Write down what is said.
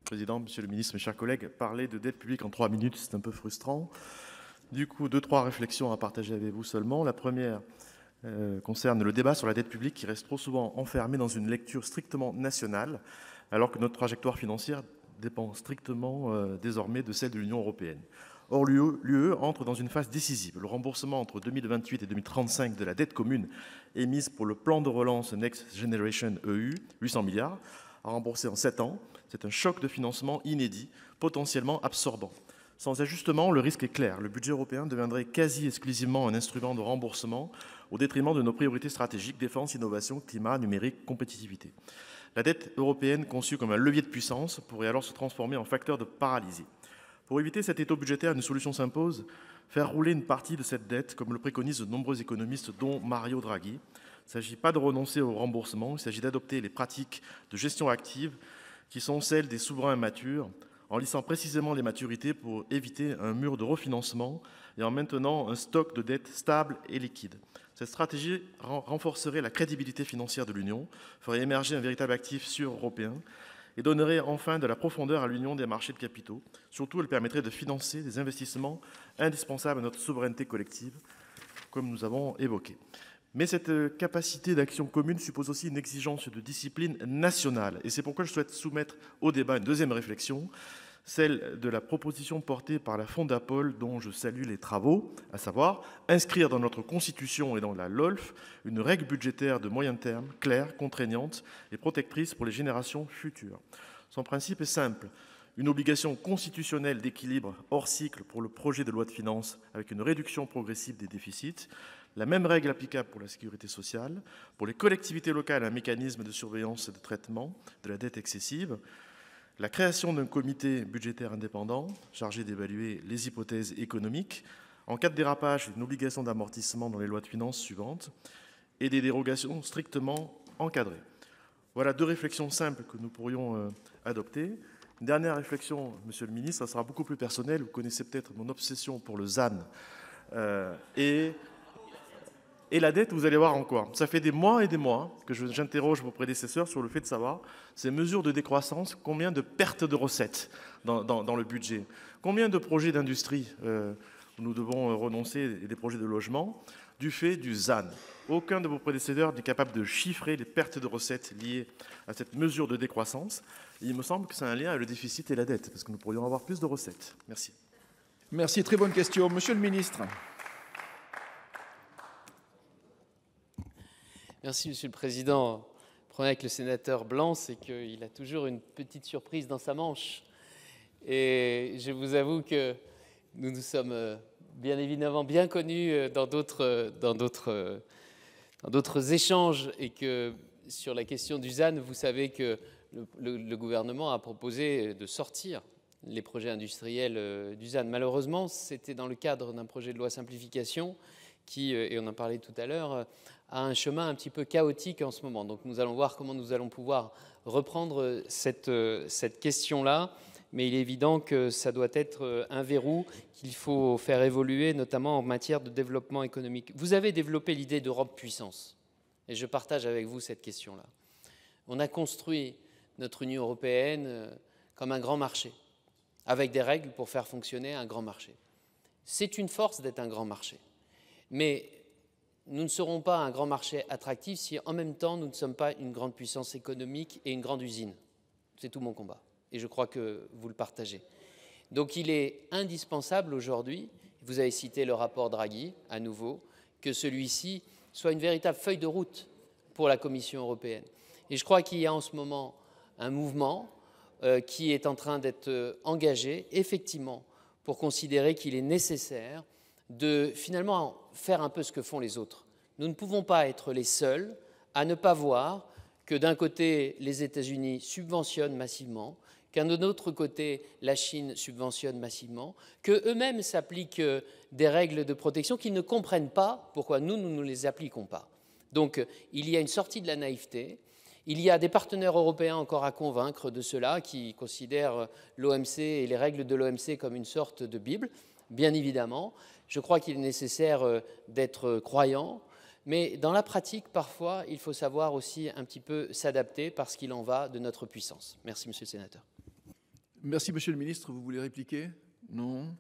Président, Monsieur le Ministre, mes chers collègues, parler de dette publique en 3 minutes, c'est un peu frustrant. Du coup, 2-3 réflexions à partager avec vous seulement. La première concerne le débat sur la dette publique qui reste trop souvent enfermé dans une lecture strictement nationale, alors que notre trajectoire financière dépend strictement désormais de celle de l'Union européenne. Or, l'UE entre dans une phase décisive. Le remboursement entre 2028 et 2035 de la dette commune émise pour le plan de relance Next Generation EU, 800 milliards, à rembourser en 7 ans, c'est un choc de financement inédit, potentiellement absorbant. Sans ajustement, le risque est clair. Le budget européen deviendrait quasi exclusivement un instrument de remboursement au détriment de nos priorités stratégiques, défense, innovation, climat, numérique, compétitivité. La dette européenne, conçue comme un levier de puissance, pourrait alors se transformer en facteur de paralysie. Pour éviter cet étau budgétaire, une solution s'impose, faire rouler une partie de cette dette, comme le préconisent de nombreux économistes, dont Mario Draghi. Il ne s'agit pas de renoncer au remboursement, il s'agit d'adopter les pratiques de gestion active qui sont celles des souverains matures, en lissant précisément les maturités pour éviter un mur de refinancement et en maintenant un stock de dettes stable et liquide. Cette stratégie renforcerait la crédibilité financière de l'Union, ferait émerger un véritable actif sûr européen et donnerait enfin de la profondeur à l'union des marchés de capitaux. Surtout, elle permettrait de financer des investissements indispensables à notre souveraineté collective, comme nous avons évoqué. Mais cette capacité d'action commune suppose aussi une exigence de discipline nationale. Et c'est pourquoi je souhaite soumettre au débat une deuxième réflexion, celle de la proposition portée par la Fondapol, dont je salue les travaux, à savoir inscrire dans notre Constitution et dans la LOLF une règle budgétaire de moyen terme, claire, contraignante et protectrice pour les générations futures. Son principe est simple. Une obligation constitutionnelle d'équilibre hors cycle pour le projet de loi de finances avec une réduction progressive des déficits, la même règle applicable pour la sécurité sociale, pour les collectivités locales un mécanisme de surveillance et de traitement de la dette excessive, la création d'un comité budgétaire indépendant chargé d'évaluer les hypothèses économiques, en cas de dérapage, une obligation d'amortissement dans les lois de finances suivantes et des dérogations strictement encadrées. Voilà deux réflexions simples que nous pourrions adopter. Une dernière réflexion, Monsieur le Ministre, ça sera beaucoup plus personnel. Vous connaissez peut-être mon obsession pour le ZAN et la dette, vous allez voir en quoi. Ça fait des mois et des mois que j'interroge vos prédécesseurs sur le fait de savoir ces mesures de décroissance, combien de pertes de recettes dans le budget, combien de projets d'industrie où nous devons renoncer et des projets de logement du fait du ZAN. Aucun de vos prédécesseurs n'est capable de chiffrer les pertes de recettes liées à cette mesure de décroissance. Et il me semble que c'est un lien avec le déficit et la dette, parce que nous pourrions avoir plus de recettes. Merci. Merci, très bonne question. Monsieur le ministre. Merci, Monsieur le Président. Le problème avec le sénateur Blanc, c'est qu'il a toujours une petite surprise dans sa manche. Et je vous avoue que nous nous sommes bien évidemment bien connus dans d'autres échanges et que sur la question du ZAN, vous savez que le gouvernement a proposé de sortir les projets industriels du ZAN. Malheureusement, c'était dans le cadre d'un projet de loi simplification qui, et on en parlait tout à l'heure, a un chemin un petit peu chaotique en ce moment. Donc nous allons voir comment nous allons pouvoir reprendre cette question-là, mais il est évident que ça doit être un verrou qu'il faut faire évoluer, notamment en matière de développement économique. Vous avez développé l'idée d'Europe puissance, et je partage avec vous cette question-là. On a construit notre Union européenne comme un grand marché, avec des règles pour faire fonctionner un grand marché. C'est une force d'être un grand marché, mais nous ne serons pas un grand marché attractif si en même temps nous ne sommes pas une grande puissance économique et une grande usine. C'est tout mon combat et je crois que vous le partagez. Donc il est indispensable aujourd'hui, vous avez cité le rapport Draghi à nouveau, que celui-ci soit une véritable feuille de route pour la Commission européenne. Et je crois qu'il y a en ce moment un mouvement qui est en train d'être engagé effectivement pour considérer qu'il est nécessaire de finalement faire un peu ce que font les autres. Nous ne pouvons pas être les seuls à ne pas voir que d'un côté, les États-Unis subventionnent massivement, qu'un autre côté, la Chine subventionne massivement, qu'eux-mêmes s'appliquent des règles de protection qu'ils ne comprennent pas pourquoi nous ne les appliquons pas. Donc, il y a une sortie de la naïveté. Il y a des partenaires européens encore à convaincre de cela, qui considèrent l'OMC et les règles de l'OMC comme une sorte de Bible, bien évidemment. Je crois qu'il est nécessaire d'être croyant, mais dans la pratique, parfois, il faut savoir aussi un petit peu s'adapter parce qu'il en va de notre puissance. Merci, Monsieur le Sénateur. Merci, monsieur le ministre. Vous voulez répliquer? Non.